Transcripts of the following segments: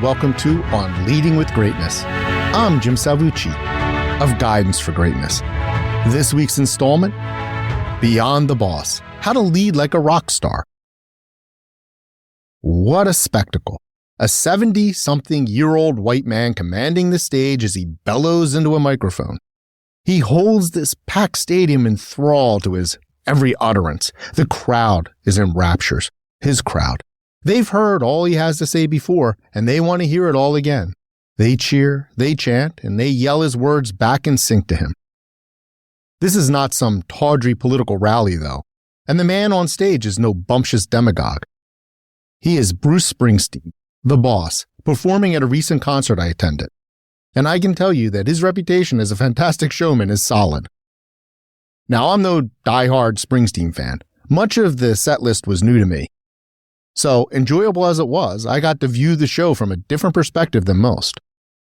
welcome to On Leading with Greatness. I'm Jim Salvucci of Guidance for Greatness. This week's installment, Beyond the Boss, How to Lead Like a Rockstar. What a spectacle. A 70-something-year-old white man commanding the stage as he bellows into a microphone. He holds this packed stadium in thrall to his every utterance. The crowd is in raptures. His crowd. They've heard all he has to say before, and they want to hear it all again. They cheer, they chant, and they yell his words back in sync to him. This is not some tawdry political rally, though, and the man on stage is no bumptious demagogue. He is Bruce Springsteen, the boss, performing at a recent concert I attended, and I can tell you that his reputation as a fantastic showman is solid. Now, I'm no die-hard Springsteen fan. Much of the set list was new to me. So, enjoyable as it was, I got to view the show from a different perspective than most.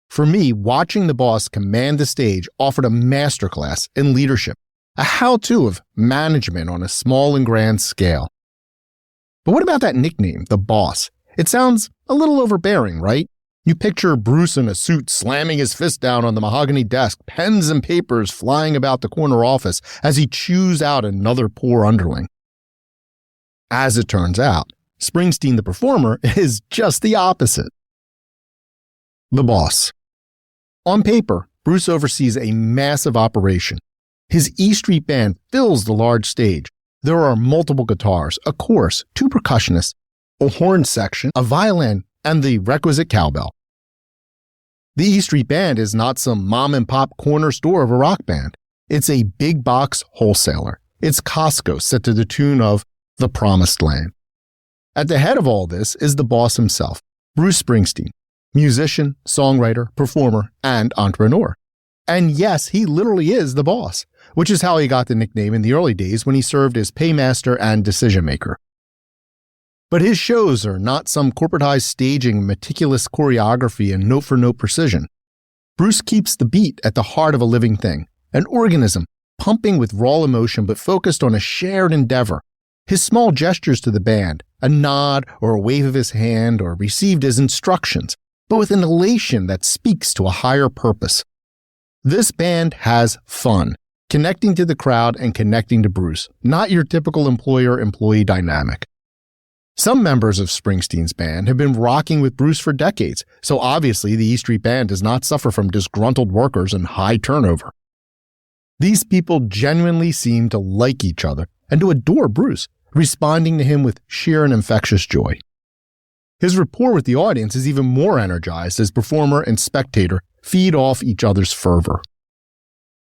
For me, watching the boss command the stage offered a masterclass in leadership, a how-to of management on a small and grand scale. But what about that nickname, the boss? It sounds a little overbearing, right? You picture Bruce in a suit slamming his fist down on the mahogany desk, pens and papers flying about the corner office as he chews out another poor underling. As it turns out, Springsteen the performer is just the opposite. The boss. On paper, Bruce oversees a massive operation. His E Street band fills the large stage. There are multiple guitars, a chorus, 2 percussionists, a horn section, a violin, and the requisite cowbell. The E Street band is not some mom-and-pop corner store of a rock band. It's a big box wholesaler. It's Costco set to the tune of The Promised Land. At the head of all this is the boss himself, Bruce Springsteen, musician, songwriter, performer, and entrepreneur. And yes, he literally is the boss, which is how he got the nickname in the early days when he served as paymaster and decision maker. But his shows are not some corporatized staging, meticulous choreography, and note-for-note precision. Bruce keeps the beat at the heart of a living thing, an organism, pumping with raw emotion but focused on a shared endeavor. His small gestures to the band, a nod or a wave of his hand, are received as instructions, but with an elation that speaks to a higher purpose. This band has fun, connecting to the crowd and connecting to Bruce, not your typical employer-employee dynamic. Some members of Springsteen's band have been rocking with Bruce for decades, so obviously the E Street Band does not suffer from disgruntled workers and high turnover. These people genuinely seem to like each other and to adore Bruce, responding to him with sheer and infectious joy. His rapport with the audience is even more energized as performer and spectator feed off each other's fervor.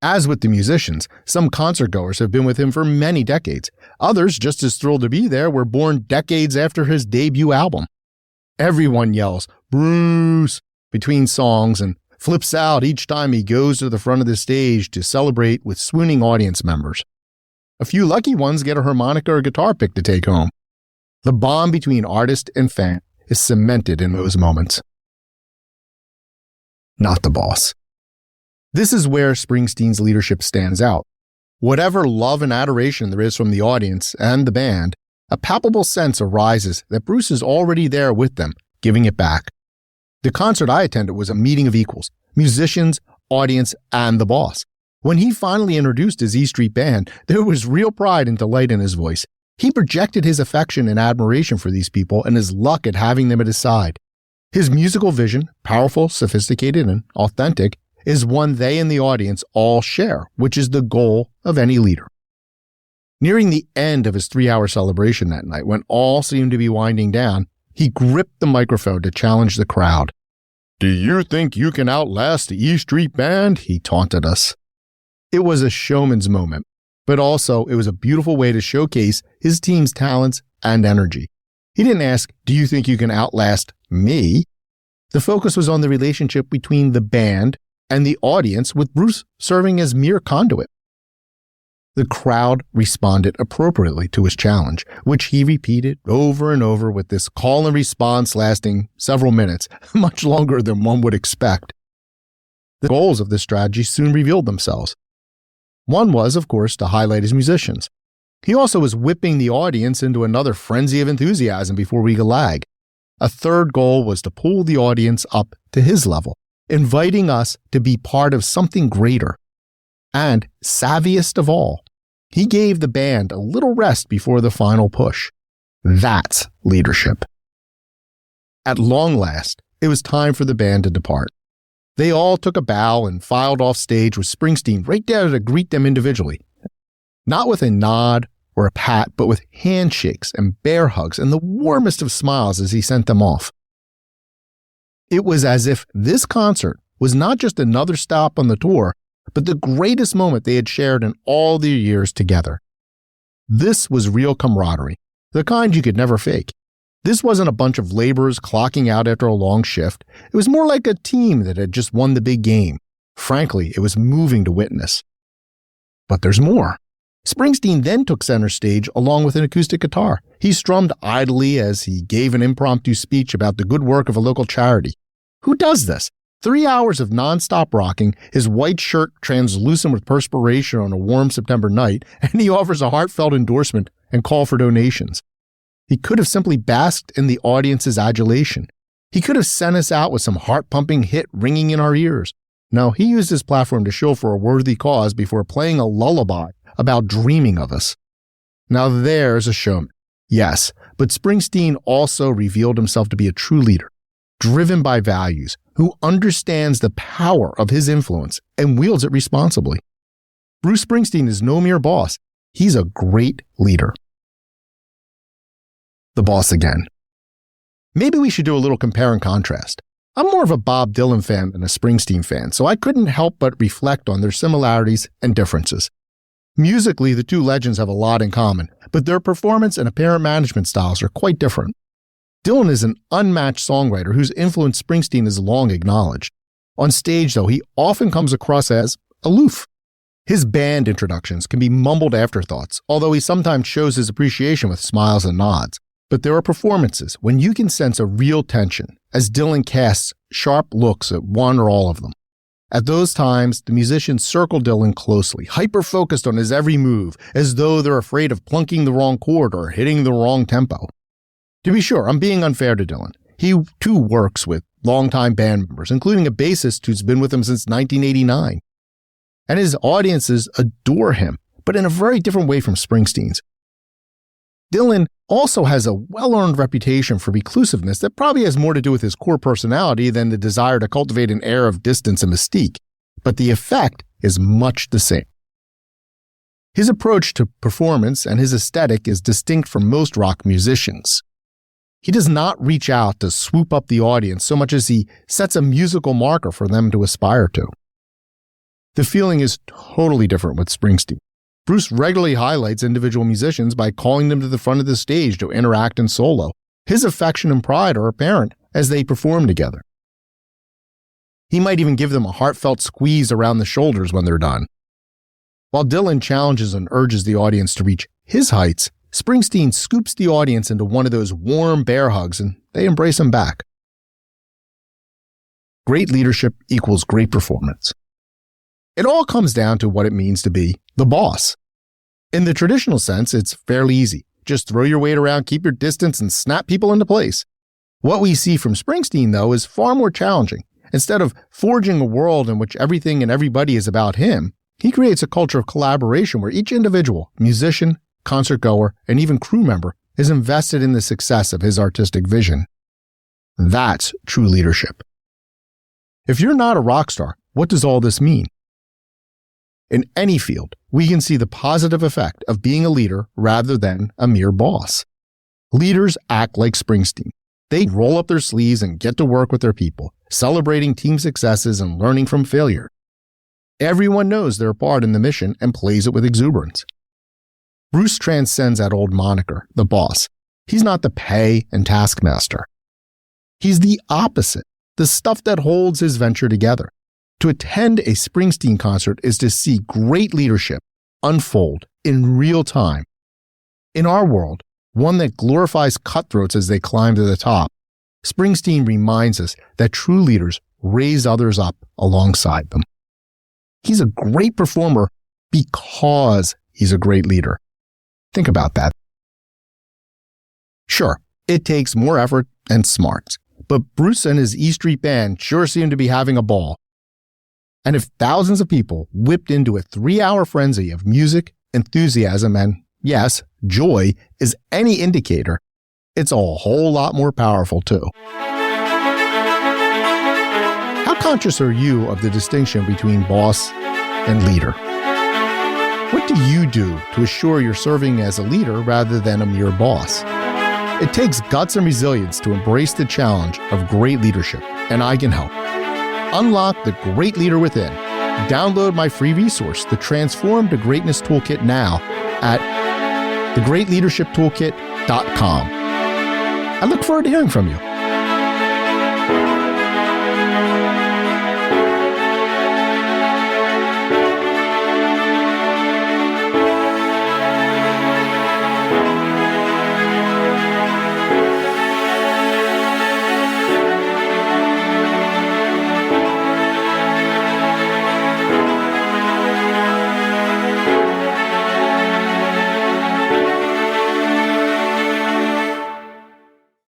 As with the musicians, some concertgoers have been with him for many decades. Others, just as thrilled to be there, were born decades after his debut album. Everyone yells, "Bruce!" between songs and flips out each time he goes to the front of the stage to celebrate with swooning audience members. A few lucky ones get a harmonica or guitar pick to take home. The bond between artist and fan is cemented in those moments. Not the boss. This is where Springsteen's leadership stands out. Whatever love and adoration there is from the audience and the band, a palpable sense arises that Bruce is already there with them, giving it back. The concert I attended was a meeting of equals, musicians, audience, and the boss. When he finally introduced his E Street Band, there was real pride and delight in his voice. He projected his affection and admiration for these people and his luck at having them at his side. His musical vision, powerful, sophisticated, and authentic, is one they and the audience all share, which is the goal of any leader. Nearing the end of his 3-hour celebration that night, when all seemed to be winding down, he gripped the microphone to challenge the crowd. "Do you think you can outlast the E Street Band?" he taunted us. It was a showman's moment, but also it was a beautiful way to showcase his team's talents and energy. He didn't ask, "Do you think you can outlast me?" The focus was on the relationship between the band and the audience, with Bruce serving as mere conduit. The crowd responded appropriately to his challenge, which he repeated over and over with this call and response lasting several minutes, much longer than one would expect. The goals of this strategy soon revealed themselves. One was, of course, to highlight his musicians. He also was whipping the audience into another frenzy of enthusiasm before we could lag. A third goal was to pull the audience up to his level, inviting us to be part of something greater. And, savviest of all, he gave the band a little rest before the final push. That's leadership. At long last, it was time for the band to depart. They all took a bow and filed off stage with Springsteen right there to greet them individually. Not with a nod or a pat, but with handshakes and bear hugs and the warmest of smiles as he sent them off. It was as if this concert was not just another stop on the tour, but the greatest moment they had shared in all their years together. This was real camaraderie, the kind you could never fake. This wasn't a bunch of laborers clocking out after a long shift. It was more like a team that had just won the big game. Frankly, it was moving to witness. But there's more. Springsteen then took center stage along with an acoustic guitar. He strummed idly as he gave an impromptu speech about the good work of a local charity. Who does this? 3 hours of nonstop rocking, his white shirt translucent with perspiration on a warm September night, and he offers a heartfelt endorsement and call for donations. He could have simply basked in the audience's adulation. He could have sent us out with some heart-pumping hit ringing in our ears. No, he used his platform to show for a worthy cause before playing a lullaby about dreaming of us. Now there's a showman. Yes, but Springsteen also revealed himself to be a true leader, driven by values, who understands the power of his influence and wields it responsibly. Bruce Springsteen is no mere boss. He's a great leader. The boss again. Maybe we should do a little compare and contrast. I'm more of a Bob Dylan fan than a Springsteen fan, so I couldn't help but reflect on their similarities and differences. Musically, the two legends have a lot in common, but their performance and apparent management styles are quite different. Dylan is an unmatched songwriter whose influence Springsteen is long acknowledged. On stage, though, he often comes across as aloof. His band introductions can be mumbled afterthoughts, although he sometimes shows his appreciation with smiles and nods. But there are performances when you can sense a real tension, as Dylan casts sharp looks at one or all of them. At those times, the musicians circle Dylan closely, hyper-focused on his every move, as though they're afraid of plunking the wrong chord or hitting the wrong tempo. To be sure, I'm being unfair to Dylan. He, too, works with longtime band members, including a bassist who's been with him since 1989. And his audiences adore him, but in a very different way from Springsteen's. Dylan also has a well-earned reputation for reclusiveness that probably has more to do with his core personality than the desire to cultivate an air of distance and mystique, but the effect is much the same. His approach to performance and his aesthetic is distinct from most rock musicians. He does not reach out to swoop up the audience so much as he sets a musical marker for them to aspire to. The feeling is totally different with Springsteen. Bruce regularly highlights individual musicians by calling them to the front of the stage to interact and solo. His affection and pride are apparent as they perform together. He might even give them a heartfelt squeeze around the shoulders when they're done. While Dylan challenges and urges the audience to reach his heights, Springsteen scoops the audience into one of those warm bear hugs and they embrace him back. Great leadership equals great performance. It all comes down to what it means to be the boss. In the traditional sense, it's fairly easy. Just throw your weight around, keep your distance, and snap people into place. What we see from Springsteen, though, is far more challenging. Instead of forging a world in which everything and everybody is about him, he creates a culture of collaboration where each individual, musician, concert goer, and even crew member is invested in the success of his artistic vision. That's true leadership. If you're not a rock star, what does all this mean? In any field, we can see the positive effect of being a leader rather than a mere boss. Leaders act like Springsteen. They roll up their sleeves and get to work with their people, celebrating team successes and learning from failure. Everyone knows their part in the mission and plays it with exuberance. Bruce transcends that old moniker, the boss. He's not the pay and taskmaster. He's the opposite, the stuff that holds his venture together. To attend a Springsteen concert is to see great leadership unfold in real time. In our world, one that glorifies cutthroats as they climb to the top, Springsteen reminds us that true leaders raise others up alongside them. He's a great performer because he's a great leader. Think about that. Sure, it takes more effort and smart. But Bruce and his E Street Band sure seem to be having a ball. And if thousands of people whipped into a 3-hour frenzy of music, enthusiasm, and, yes, joy is any indicator, it's a whole lot more powerful too. How conscious are you of the distinction between boss and leader? What do you do to assure you're serving as a leader rather than a mere boss? It takes guts and resilience to embrace the challenge of great leadership, and I can help. Unlock the great leader within. Download my free resource, the Transform to Greatness Toolkit, now at thegreatleadershiptoolkit.com. I look forward to hearing from you.